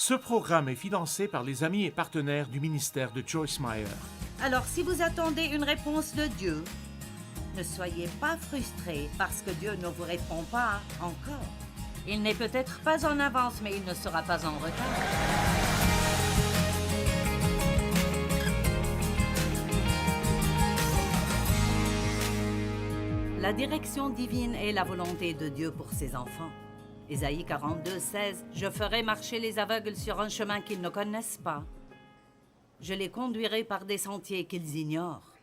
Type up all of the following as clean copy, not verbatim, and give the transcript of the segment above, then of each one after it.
Ce programme est financé par les amis et partenaires du ministère de Joyce Meyer. Alors, si vous attendez une réponse de Dieu, ne soyez pas frustrés parce que Dieu ne vous répond pas encore. Il n'est peut-être pas en avance, mais il ne sera pas en retard. La direction divine est la volonté de Dieu pour ses enfants. Ésaïe 42, 16, « Je ferai marcher les aveugles sur un chemin qu'ils ne connaissent pas. Je les conduirai par des sentiers qu'ils ignorent.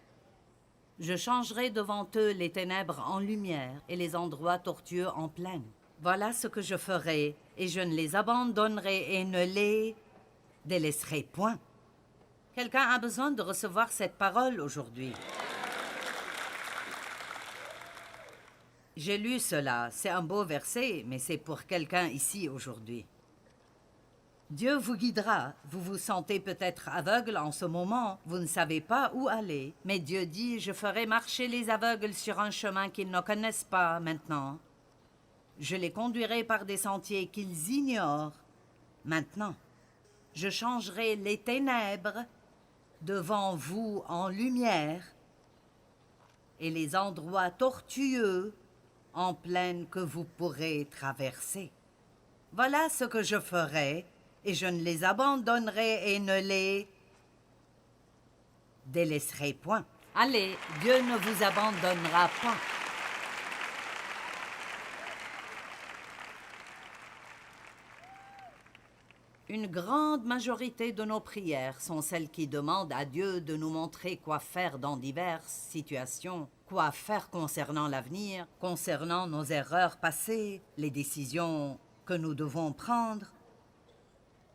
Je changerai devant eux les ténèbres en lumière et les endroits tortueux en plaine. Voilà ce que je ferai, et je ne les abandonnerai et ne les délaisserai point. » Quelqu'un a besoin de recevoir cette parole aujourd'hui. J'ai lu cela, c'est un beau verset, mais c'est pour quelqu'un ici aujourd'hui. Dieu vous guidera. Vous vous sentez peut-être aveugle en ce moment, vous ne savez pas où aller. Mais Dieu dit, je ferai marcher les aveugles sur un chemin qu'ils ne connaissent pas maintenant. Je les conduirai par des sentiers qu'ils ignorent maintenant. Je changerai les ténèbres devant vous en lumière et les endroits tortueux en plaine que vous pourrez traverser. Voilà ce que je ferai, et je ne les abandonnerai et ne les délaisserai point. Allez, Dieu ne vous abandonnera pas. Une grande majorité de nos prières sont celles qui demandent à Dieu de nous montrer quoi faire dans diverses situations, quoi faire concernant l'avenir, concernant nos erreurs passées, les décisions que nous devons prendre,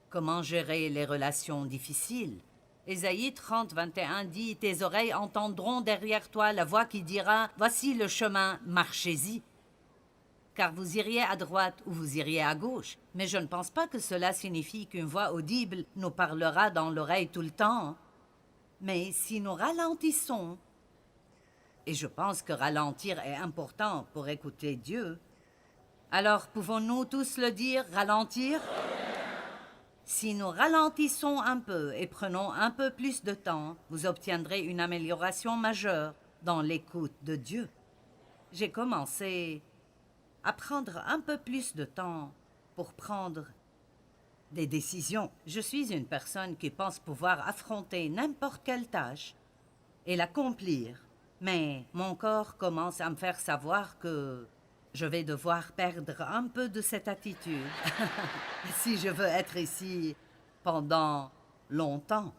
comment gérer les relations difficiles. Ésaïe 30, 21 dit « Tes oreilles entendront derrière toi la voix qui dira « Voici le chemin, marchez-y ». Car vous iriez à droite ou vous iriez à gauche. Mais je ne pense pas que cela signifie qu'une voix audible nous parlera dans l'oreille tout le temps. Mais si nous ralentissons, et je pense que ralentir est important pour écouter Dieu, alors pouvons-nous tous le dire, ralentir? Si nous ralentissons un peu et prenons un peu plus de temps, vous obtiendrez une amélioration majeure dans l'écoute de Dieu. J'ai commencé à prendre un peu plus de temps pour prendre des décisions. Je suis une personne qui pense pouvoir affronter n'importe quelle tâche et l'accomplir, mais mon corps commence à me faire savoir que je vais devoir perdre un peu de cette attitude si je veux être ici pendant longtemps.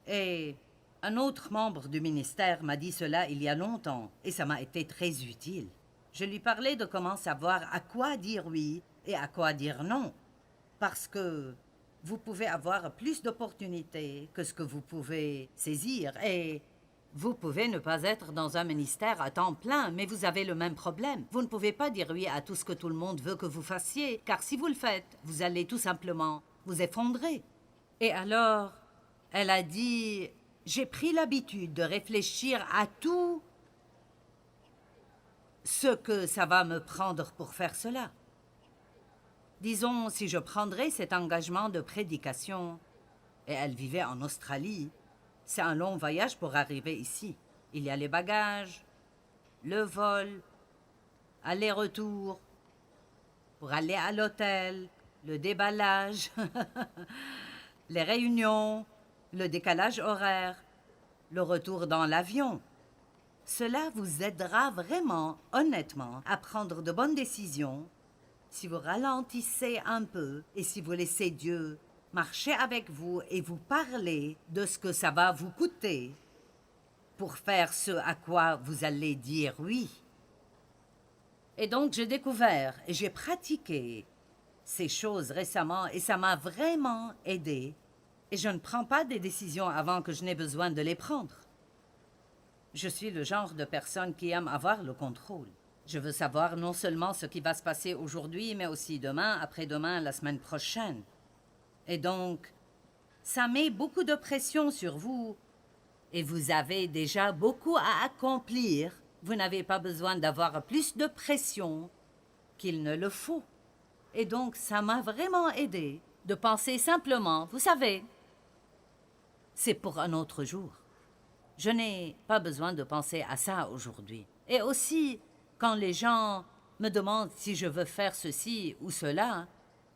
Et un autre membre du ministère m'a dit cela il y a longtemps et ça m'a été très utile. Je lui parlais de comment savoir à quoi dire oui et à quoi dire non, parce que vous pouvez avoir plus d'opportunités que ce que vous pouvez saisir, et vous pouvez ne pas être dans un ministère à temps plein, mais vous avez le même problème. Vous ne pouvez pas dire oui à tout ce que tout le monde veut que vous fassiez, car si vous le faites, vous allez tout simplement vous effondrer. Et alors, elle a dit, j'ai pris l'habitude de réfléchir à tout ce que ça va me prendre pour faire cela. Disons, si je prendrais cet engagement de prédication, et elle vivait en Australie, c'est un long voyage pour arriver ici. Il y a les bagages, le vol, aller-retour, pour aller à l'hôtel, le déballage, les réunions, le décalage horaire, le retour dans l'avion. Cela vous aidera vraiment, honnêtement, à prendre de bonnes décisions si vous ralentissez un peu et si vous laissez Dieu marcher avec vous et vous parler de ce que ça va vous coûter pour faire ce à quoi vous allez dire oui. Et donc, j'ai découvert et j'ai pratiqué ces choses récemment et ça m'a vraiment aidé. Et je ne prends pas des décisions avant que je n'ai besoin de les prendre. Je suis le genre de personne qui aime avoir le contrôle. Je veux savoir non seulement ce qui va se passer aujourd'hui, mais aussi demain, après-demain, la semaine prochaine. Et donc, ça met beaucoup de pression sur vous. Et vous avez déjà beaucoup à accomplir. Vous n'avez pas besoin d'avoir plus de pression qu'il ne le faut. Et donc, ça m'a vraiment aidé de penser simplement, vous savez, c'est pour un autre jour. Je n'ai pas besoin de penser à ça aujourd'hui. Et aussi, quand les gens me demandent si je veux faire ceci ou cela,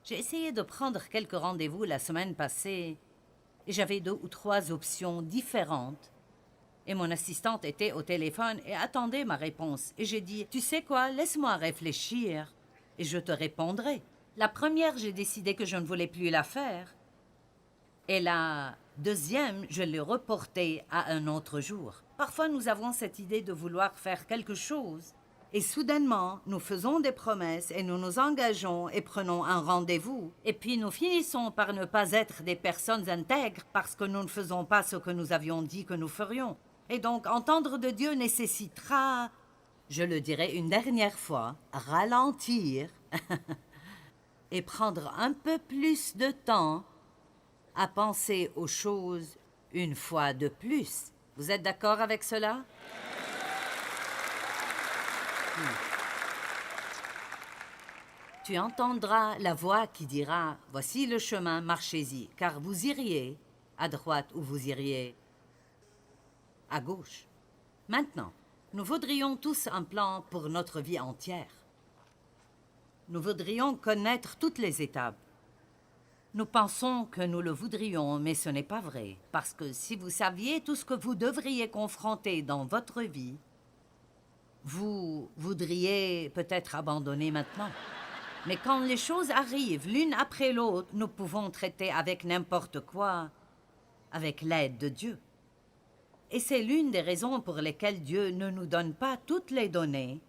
j'ai essayé de prendre quelques rendez-vous la semaine passée et j'avais 2 ou 3 options différentes. Et mon assistante était au téléphone et attendait ma réponse. Et j'ai dit, tu sais quoi, laisse-moi réfléchir et je te répondrai. La première, j'ai décidé que je ne voulais plus la faire. Et la deuxième, je l'ai reportée à un autre jour. Parfois, nous avons cette idée de vouloir faire quelque chose. Et soudainement, nous faisons des promesses et nous nous engageons et prenons un rendez-vous. Et puis nous finissons par ne pas être des personnes intègres parce que nous ne faisons pas ce que nous avions dit que nous ferions. Et donc, entendre de Dieu nécessitera, je le dirai une dernière fois, ralentir et prendre un peu plus de temps à penser aux choses une fois de plus. Vous êtes d'accord avec cela? Tu entendras la voix qui dira « Voici le chemin, marchez-y », car vous iriez à droite ou vous iriez à gauche. Maintenant, nous voudrions tous un plan pour notre vie entière. Nous voudrions connaître toutes les étapes. Nous pensons que nous le voudrions, mais ce n'est pas vrai, parce que si vous saviez tout ce que vous devriez confronter dans votre vie, vous voudriez peut-être abandonner maintenant. Mais quand les choses arrivent l'une après l'autre, nous pouvons traiter avec n'importe quoi, avec l'aide de Dieu. Et c'est l'une des raisons pour lesquelles Dieu ne nous donne pas toutes les données,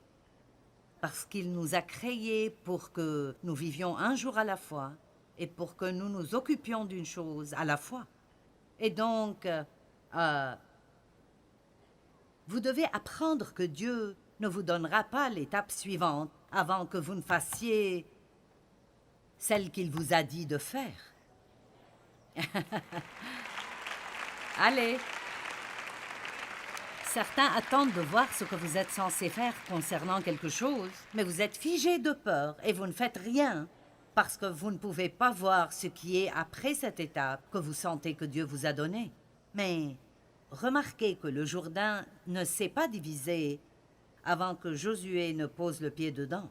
parce qu'il nous a créés pour que nous vivions un jour à la fois et pour que nous nous occupions d'une chose à la fois. Et donc, vous devez apprendre que Dieu ne vous donnera pas l'étape suivante avant que vous ne fassiez celle qu'il vous a dit de faire. Allez! Certains attendent de voir ce que vous êtes censé faire concernant quelque chose, mais vous êtes figé de peur et vous ne faites rien parce que vous ne pouvez pas voir ce qui est après cette étape que vous sentez que Dieu vous a donné. Mais remarquez que le Jourdain ne s'est pas divisé avant que Josué ne pose le pied dedans.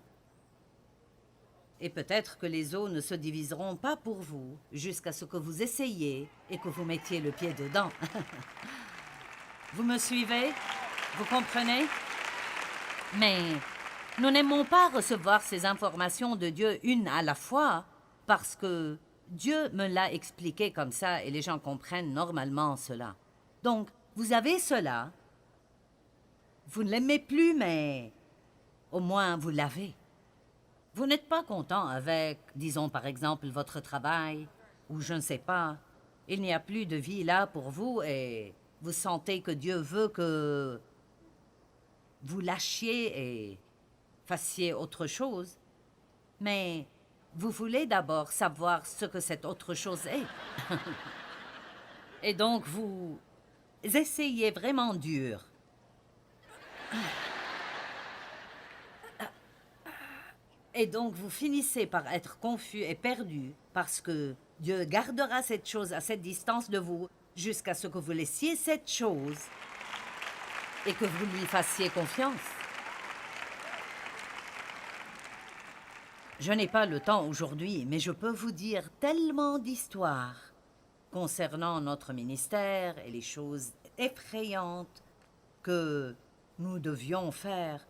Et peut-être que les eaux ne se diviseront pas pour vous jusqu'à ce que vous essayiez et que vous mettiez le pied dedans. Vous me suivez? Vous comprenez? Mais nous n'aimons pas recevoir ces informations de Dieu une à la fois parce que Dieu me l'a expliqué comme ça et les gens comprennent normalement cela. Donc, vous avez cela. Vous ne l'aimez plus, mais au moins vous l'avez. Vous n'êtes pas content avec, disons par exemple, votre travail, ou je ne sais pas. Il n'y a plus de vie là pour vous et vous sentez que Dieu veut que vous lâchiez et fassiez autre chose. Mais vous voulez d'abord savoir ce que cette autre chose est. Et donc vous essayez vraiment dur. Et donc vous finissez par être confus et perdu parce que Dieu gardera cette chose à cette distance de vous jusqu'à ce que vous laissiez cette chose et que vous lui fassiez confiance. Je n'ai pas le temps aujourd'hui, mais je peux vous dire tellement d'histoires concernant notre ministère et les choses effrayantes que nous devions faire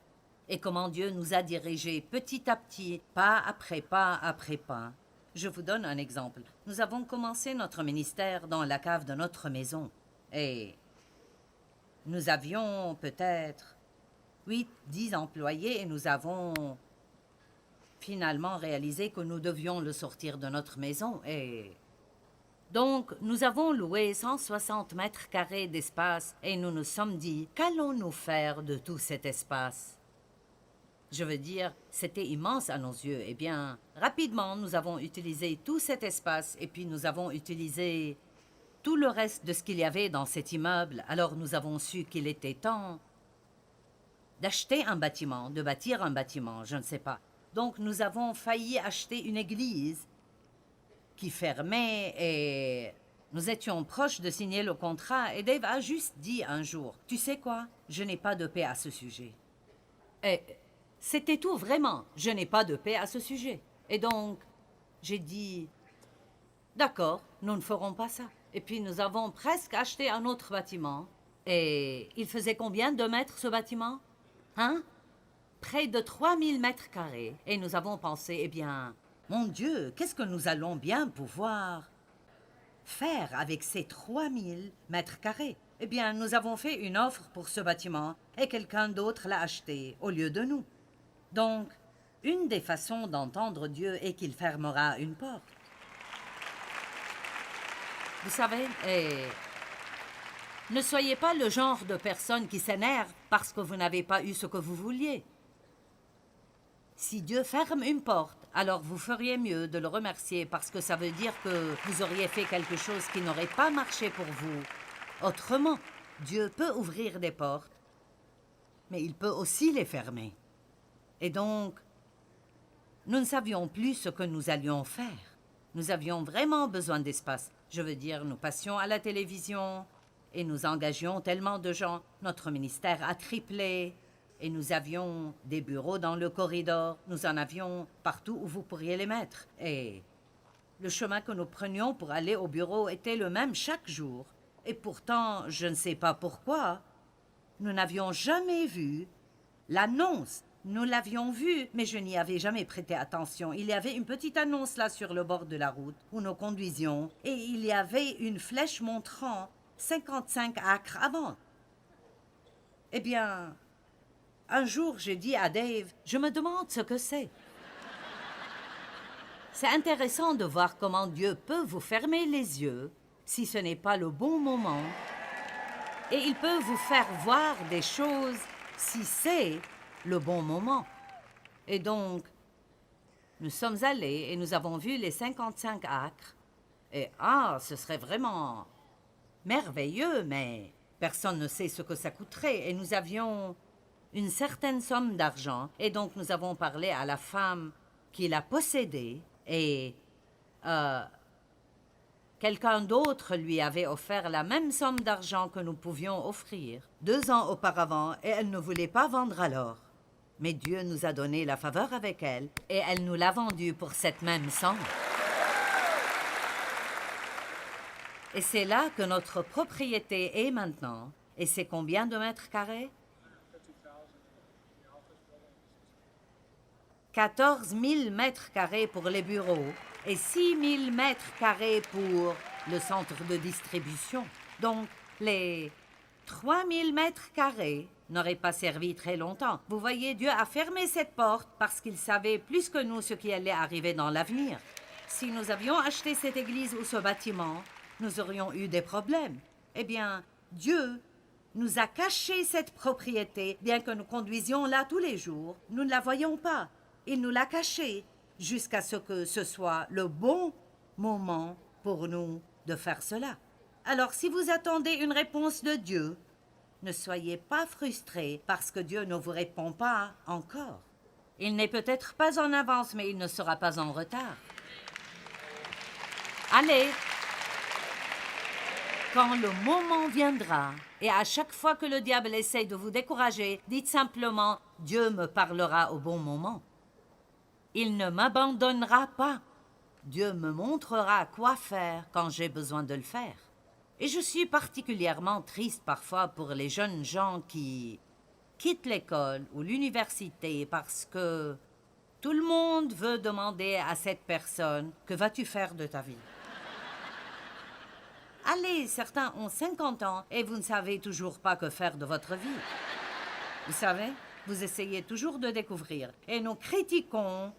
et comment Dieu nous a dirigés petit à petit, pas après pas après pas. Je vous donne un exemple. Nous avons commencé notre ministère dans la cave de notre maison et nous avions peut-être 8, 10 employés et nous avons finalement réalisé que nous devions le sortir de notre maison et donc nous avons loué 160 mètres carrés d'espace et nous nous sommes dit, qu'allons-nous faire de tout cet espace? Je veux dire, c'était immense à nos yeux. Eh bien, rapidement, nous avons utilisé tout cet espace et puis nous avons utilisé tout le reste de ce qu'il y avait dans cet immeuble. Alors nous avons su qu'il était temps d'acheter un bâtiment, de bâtir un bâtiment, je ne sais pas. Donc nous avons failli acheter une église qui fermait et nous étions proches de signer le contrat et Dave a juste dit un jour, « Tu sais quoi? Je n'ai pas de paix à ce sujet. » Et c'était tout, vraiment. Je n'ai pas de paix à ce sujet. Et donc, j'ai dit, « D'accord, nous ne ferons pas ça. » Et puis nous avons presque acheté un autre bâtiment. Et il faisait combien de mètres ce bâtiment? Hein? Près de 3000 mètres carrés. Et nous avons pensé, eh bien, mon Dieu, qu'est-ce que nous allons bien pouvoir faire avec ces 3000 mètres carrés? Eh bien, nous avons fait une offre pour ce bâtiment et quelqu'un d'autre l'a acheté au lieu de nous. Donc, une des façons d'entendre Dieu est qu'il fermera une porte. Vous savez, ne soyez pas le genre de personne qui s'énerve parce que vous n'avez pas eu ce que vous vouliez. Si Dieu ferme une porte, alors vous feriez mieux de le remercier parce que ça veut dire que vous auriez fait quelque chose qui n'aurait pas marché pour vous. Autrement, Dieu peut ouvrir des portes, mais il peut aussi les fermer. Et donc, nous ne savions plus ce que nous allions faire. Nous avions vraiment besoin d'espace. Je veux dire, nous passions à la télévision et nous engagions tellement de gens. Notre ministère a triplé. Et nous avions des bureaux dans le corridor. Nous en avions partout où vous pourriez les mettre. Et le chemin que nous prenions pour aller au bureau était le même chaque jour. Et pourtant, je ne sais pas pourquoi, nous n'avions jamais vu l'annonce. Nous l'avions vue, mais je n'y avais jamais prêté attention. Il y avait une petite annonce là sur le bord de la route où nous conduisions. Et il y avait une flèche montrant 55 acres à vendre. Eh bien, un jour, j'ai dit à Dave, « Je me demande ce que c'est. » C'est intéressant de voir comment Dieu peut vous fermer les yeux si ce n'est pas le bon moment. Et il peut vous faire voir des choses si c'est le bon moment. Et donc, nous sommes allés et nous avons vu les 55 acres. Et ce serait vraiment merveilleux, mais personne ne sait ce que ça coûterait. Et nous avions une certaine somme d'argent, et donc nous avons parlé à la femme qui l'a possédé, et quelqu'un d'autre lui avait offert la même somme d'argent que nous pouvions offrir 2 ans auparavant, et elle ne voulait pas vendre alors. Mais Dieu nous a donné la faveur avec elle, et elle nous l'a vendue pour cette même somme. Et c'est là que notre propriété est maintenant. Et c'est combien de mètres carrés? 14 000 mètres carrés pour les bureaux et 6 000 mètres carrés pour le centre de distribution. Donc, les 3 000 mètres carrés n'auraient pas servi très longtemps. Vous voyez, Dieu a fermé cette porte parce qu'il savait plus que nous ce qui allait arriver dans l'avenir. Si nous avions acheté cette église ou ce bâtiment, nous aurions eu des problèmes. Eh bien, Dieu nous a caché cette propriété, bien que nous conduisions là tous les jours. Nous ne la voyions pas. Il nous l'a cachée jusqu'à ce que ce soit le bon moment pour nous de faire cela. Alors, si vous attendez une réponse de Dieu, ne soyez pas frustrés parce que Dieu ne vous répond pas encore. Il n'est peut-être pas en avance, mais il ne sera pas en retard. Allez! Quand le moment viendra, et à chaque fois que le diable essaye de vous décourager, dites simplement « Dieu me parlera au bon moment ». Il ne m'abandonnera pas. Dieu me montrera quoi faire quand j'ai besoin de le faire. Et je suis particulièrement triste parfois pour les jeunes gens qui quittent l'école ou l'université parce que tout le monde veut demander à cette personne « Que vas-tu faire de ta vie ?» Allez, certains ont 50 ans et vous ne savez toujours pas que faire de votre vie. Vous savez, vous essayez toujours de découvrir. Et nous critiquons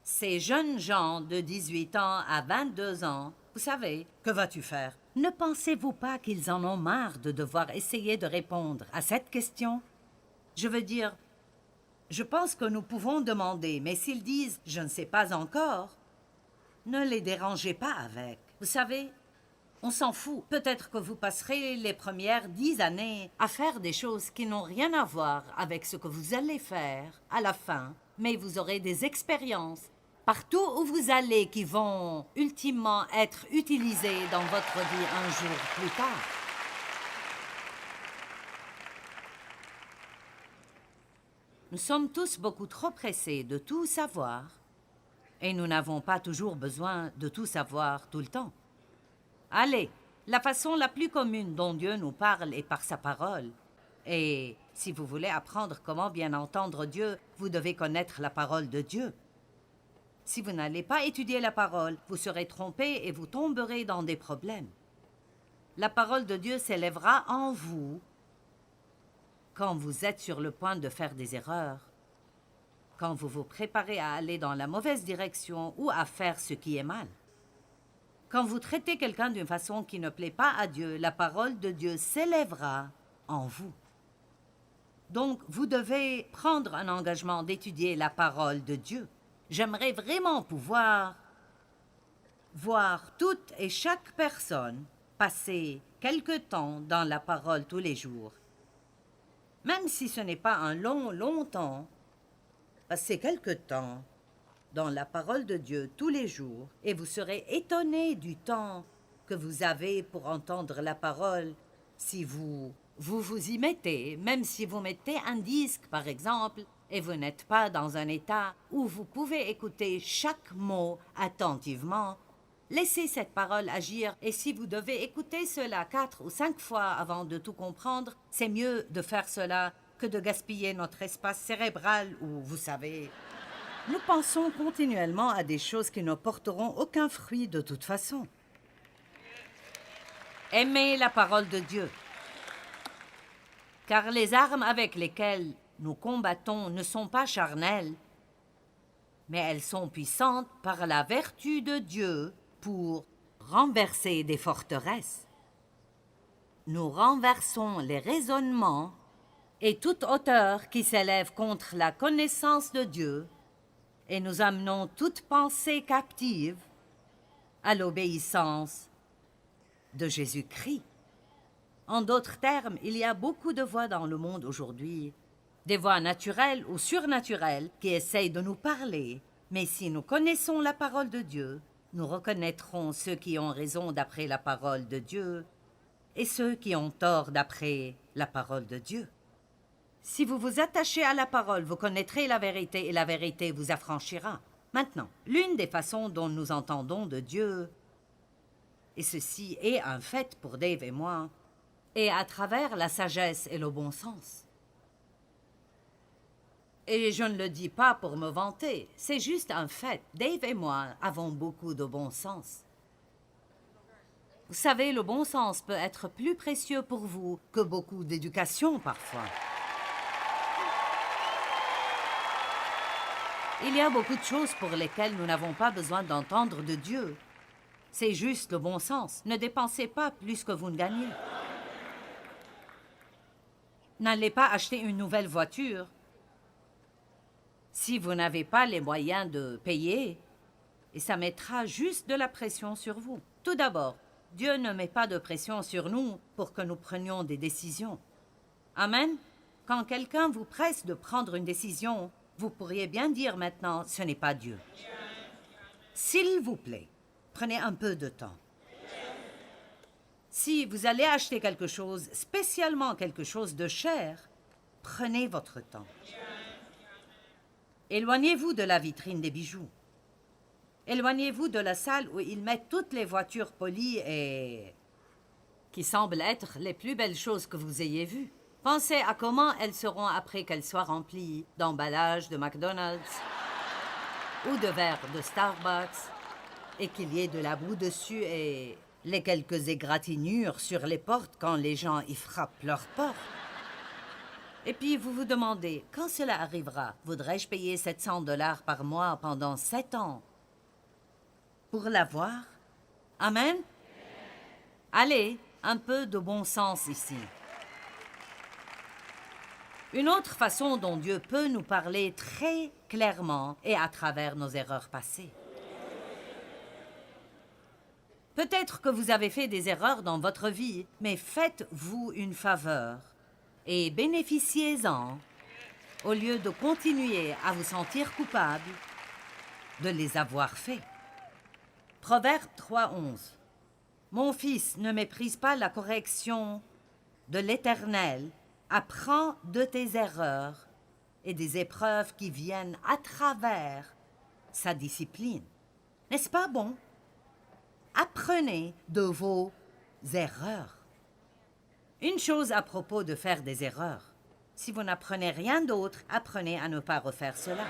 ces jeunes gens de 18 ans à 22 ans. Vous savez, que vas-tu faire? Ne pensez-vous pas qu'ils en ont marre de devoir essayer de répondre à cette question? Je veux dire, je pense que nous pouvons demander, mais s'ils disent « je ne sais pas encore », ne les dérangez pas avec. Vous savez, on s'en fout. Peut-être que vous passerez les premières 10 années à faire des choses qui n'ont rien à voir avec ce que vous allez faire à la fin, mais vous aurez des expériences partout où vous allez qui vont ultimement être utilisés dans votre vie un jour plus tard. Nous sommes tous beaucoup trop pressés de tout savoir et nous n'avons pas toujours besoin de tout savoir tout le temps. Allez, la façon la plus commune dont Dieu nous parle est par sa parole. Et si vous voulez apprendre comment bien entendre Dieu, vous devez connaître la parole de Dieu. Si vous n'allez pas étudier la parole, vous serez trompé et vous tomberez dans des problèmes. La parole de Dieu s'élèvera en vous quand vous êtes sur le point de faire des erreurs, quand vous vous préparez à aller dans la mauvaise direction ou à faire ce qui est mal. Quand vous traitez quelqu'un d'une façon qui ne plaît pas à Dieu, la parole de Dieu s'élèvera en vous. Donc, vous devez prendre un engagement d'étudier la parole de Dieu. J'aimerais vraiment pouvoir voir toute et chaque personne passer quelque temps dans la parole tous les jours. Même si ce n'est pas un long temps, passez quelque temps dans la parole de Dieu tous les jours et vous serez étonné du temps que vous avez pour entendre la parole si vous y mettez, même si vous mettez un disque par exemple, et vous n'êtes pas dans un état où vous pouvez écouter chaque mot attentivement. Laissez cette parole agir et si vous devez écouter cela 4 ou 5 fois avant de tout comprendre, c'est mieux de faire cela que de gaspiller notre espace cérébral où, vous savez, nous pensons continuellement à des choses qui ne porteront aucun fruit de toute façon. Aimez la parole de Dieu, car les armes avec lesquelles nous combattons ne sont pas charnelles, mais elles sont puissantes par la vertu de Dieu pour renverser des forteresses. Nous renversons les raisonnements et toute hauteur qui s'élève contre la connaissance de Dieu et nous amenons toute pensée captive à l'obéissance de Jésus-Christ. En d'autres termes, il y a beaucoup de voix dans le monde aujourd'hui, des voix naturelles ou surnaturelles qui essayent de nous parler, mais si nous connaissons la parole de Dieu, nous reconnaîtrons ceux qui ont raison d'après la parole de Dieu et ceux qui ont tort d'après la parole de Dieu. Si vous vous attachez à la parole, vous connaîtrez la vérité et la vérité vous affranchira. Maintenant, l'une des façons dont nous entendons de Dieu, et ceci est un fait pour Dave et moi, est à travers la sagesse et le bon sens. Et je ne le dis pas pour me vanter, c'est juste un fait. Dave et moi avons beaucoup de bon sens. Vous savez, le bon sens peut être plus précieux pour vous que beaucoup d'éducation parfois. Il y a beaucoup de choses pour lesquelles nous n'avons pas besoin d'entendre de Dieu. C'est juste le bon sens. Ne dépensez pas plus que vous ne gagnez. N'allez pas acheter une nouvelle voiture si vous n'avez pas les moyens de payer, et ça mettra juste de la pression sur vous. Tout d'abord, Dieu ne met pas de pression sur nous pour que nous prenions des décisions. Amen. Quand quelqu'un vous presse de prendre une décision, vous pourriez bien dire maintenant, ce n'est pas Dieu. S'il vous plaît, prenez un peu de temps. Si vous allez acheter quelque chose, spécialement quelque chose de cher, prenez votre temps. Éloignez-vous de la vitrine des bijoux. Éloignez-vous de la salle où ils mettent toutes les voitures polies et qui semblent être les plus belles choses que vous ayez vues. Pensez à comment elles seront après qu'elles soient remplies d'emballages de McDonald's ou de verres de Starbucks et qu'il y ait de la boue dessus et les quelques égratignures sur les portes quand les gens y frappent leurs portes. Et puis vous vous demandez, quand cela arrivera, voudrais-je payer 700 $ par mois pendant 7 ans pour l'avoir? Amen? Allez, un peu de bon sens ici. Une autre façon dont Dieu peut nous parler très clairement est à travers nos erreurs passées. Peut-être que vous avez fait des erreurs dans votre vie, mais faites-vous une faveur et bénéficiez-en au lieu de continuer à vous sentir coupable de les avoir faits. Proverbe 3:11. Mon fils, ne méprise pas la correction de l'Éternel, apprends de tes erreurs et des épreuves qui viennent à travers sa discipline. N'est-ce pas bon? Apprenez de vos erreurs. Une chose à propos de faire des erreurs. Si vous n'apprenez rien d'autre, apprenez à ne pas refaire cela.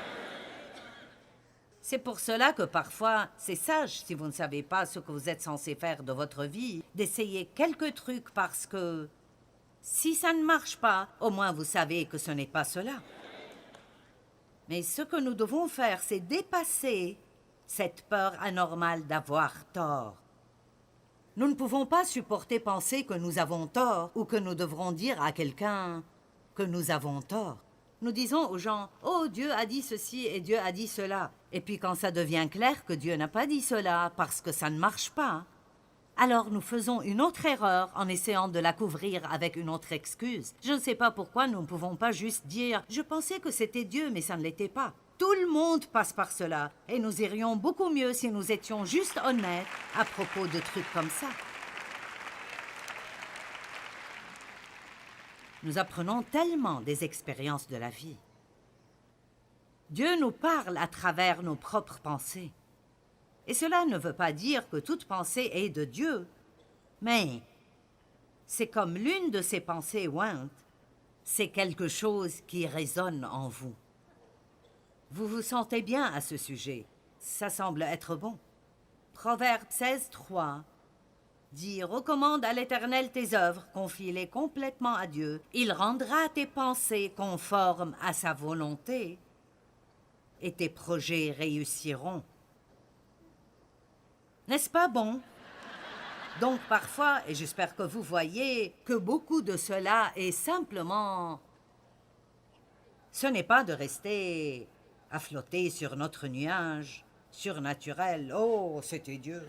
C'est pour cela que parfois, c'est sage, si vous ne savez pas ce que vous êtes censé faire de votre vie, d'essayer quelques trucs parce que si ça ne marche pas, au moins vous savez que ce n'est pas cela. Mais ce que nous devons faire, c'est dépasser cette peur anormale d'avoir tort. Nous ne pouvons pas supporter penser que nous avons tort ou que nous devrons dire à quelqu'un que nous avons tort. Nous disons aux gens « Oh, Dieu a dit ceci et Dieu a dit cela ». Et puis quand ça devient clair que Dieu n'a pas dit cela parce que ça ne marche pas, alors nous faisons une autre erreur en essayant de la couvrir avec une autre excuse. Je ne sais pas pourquoi nous ne pouvons pas juste dire « Je pensais que c'était Dieu, mais ça ne l'était pas ». Tout le monde passe par cela et nous irions beaucoup mieux si nous étions juste honnêtes à propos de trucs comme ça. Nous apprenons tellement des expériences de la vie. Dieu nous parle à travers nos propres pensées. Et cela ne veut pas dire que toute pensée est de Dieu, mais c'est comme l'une de ces pensées ointes, c'est quelque chose qui résonne en vous. Vous vous sentez bien à ce sujet, ça semble être bon. Proverbe 16:3 dit « Recommande à l'Éternel tes œuvres, confie-les complètement à Dieu. Il rendra tes pensées conformes à sa volonté et tes projets réussiront. » N'est-ce pas bon? Donc parfois, et j'espère que vous voyez que beaucoup de cela est simplement... Ce n'est pas de rester à flotter sur notre nuage surnaturel. Oh, c'était Dieu.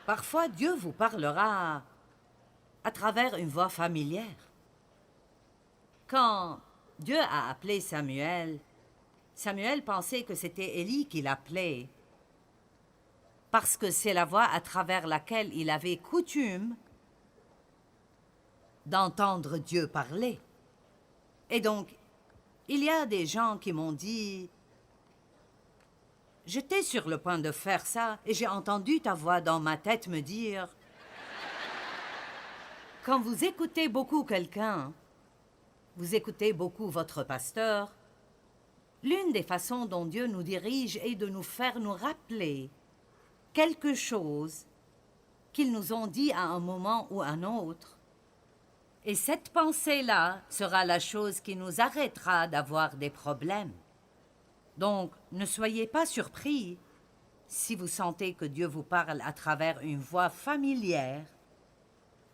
Parfois, Dieu vous parlera à travers une voix familière. Quand Dieu a appelé Samuel, Samuel pensait que c'était Élie qui l'appelait, parce que c'est la voix à travers laquelle il avait coutume d'entendre Dieu parler. Et donc, il y a des gens qui m'ont dit « J'étais sur le point de faire ça et j'ai entendu ta voix dans ma tête me dire... » Quand vous écoutez beaucoup quelqu'un, vous écoutez beaucoup votre pasteur, l'une des façons dont Dieu nous dirige est de nous faire nous rappeler quelque chose qu'ils nous ont dit à un moment ou à un autre. Et cette pensée-là sera la chose qui nous arrêtera d'avoir des problèmes. Donc, ne soyez pas surpris si vous sentez que Dieu vous parle à travers une voix familière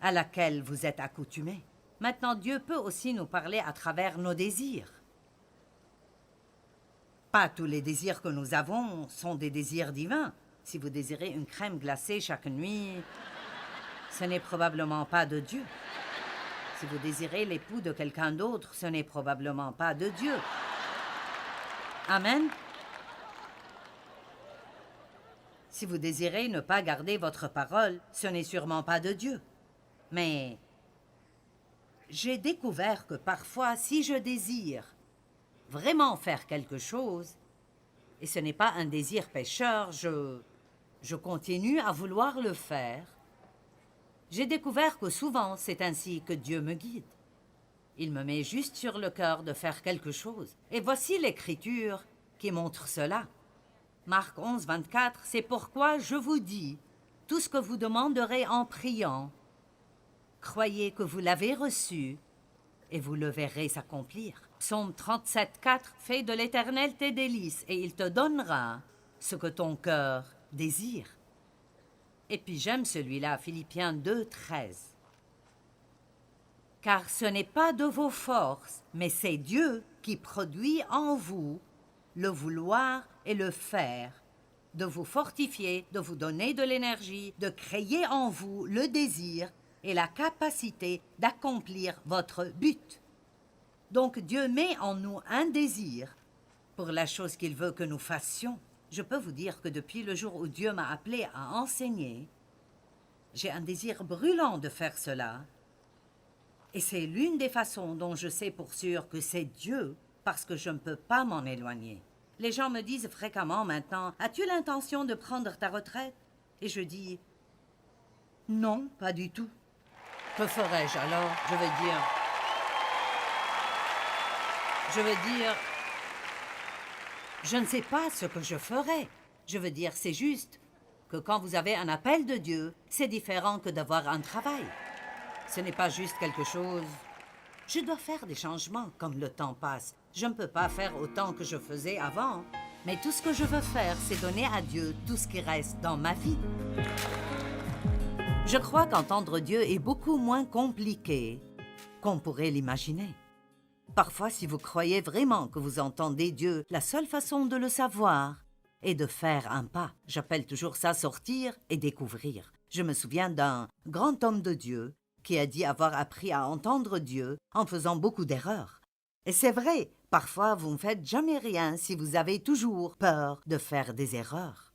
à laquelle vous êtes accoutumés. Maintenant, Dieu peut aussi nous parler à travers nos désirs. Pas tous les désirs que nous avons sont des désirs divins. Si vous désirez une crème glacée chaque nuit, ce n'est probablement pas de Dieu. Si vous désirez l'époux de quelqu'un d'autre, ce n'est probablement pas de Dieu. Amen. Si vous désirez ne pas garder votre parole, ce n'est sûrement pas de Dieu. Mais j'ai découvert que parfois, si je désire vraiment faire quelque chose, et ce n'est pas un désir pécheur, je continue à vouloir le faire, j'ai découvert que souvent, c'est ainsi que Dieu me guide. Il me met juste sur le cœur de faire quelque chose. Et voici l'Écriture qui montre cela. Marc 11:24, c'est pourquoi je vous dis, tout ce que vous demanderez en priant, croyez que vous l'avez reçu et vous le verrez s'accomplir. Psaume 37:4, fais de l'Éternel tes délices et il te donnera ce que ton cœur désire. Et puis j'aime celui-là, Philippiens 2:13. Car ce n'est pas de vos forces, mais c'est Dieu qui produit en vous le vouloir et le faire, de vous fortifier, de vous donner de l'énergie, de créer en vous le désir et la capacité d'accomplir votre but. Donc Dieu met en nous un désir pour la chose qu'il veut que nous fassions. Je peux vous dire que depuis le jour où Dieu m'a appelé à enseigner, j'ai un désir brûlant de faire cela. Et c'est l'une des façons dont je sais pour sûr que c'est Dieu, parce que je ne peux pas m'en éloigner. Les gens me disent fréquemment maintenant, « As-tu l'intention de prendre ta retraite ?» Et je dis, « Non, pas du tout. » Que ferais-je alors? Je veux dire, je ne sais pas ce que je ferais. Je veux dire, c'est juste que quand vous avez un appel de Dieu, c'est différent que d'avoir un travail. Ce n'est pas juste quelque chose... Je dois faire des changements comme le temps passe. Je ne peux pas faire autant que je faisais avant. Mais tout ce que je veux faire, c'est donner à Dieu tout ce qui reste dans ma vie. Je crois qu'entendre Dieu est beaucoup moins compliqué qu'on pourrait l'imaginer. Parfois, si vous croyez vraiment que vous entendez Dieu, la seule façon de le savoir est de faire un pas. J'appelle toujours ça sortir et découvrir. Je me souviens d'un grand homme de Dieu qui a dit avoir appris à entendre Dieu en faisant beaucoup d'erreurs. Et c'est vrai, parfois vous ne faites jamais rien si vous avez toujours peur de faire des erreurs.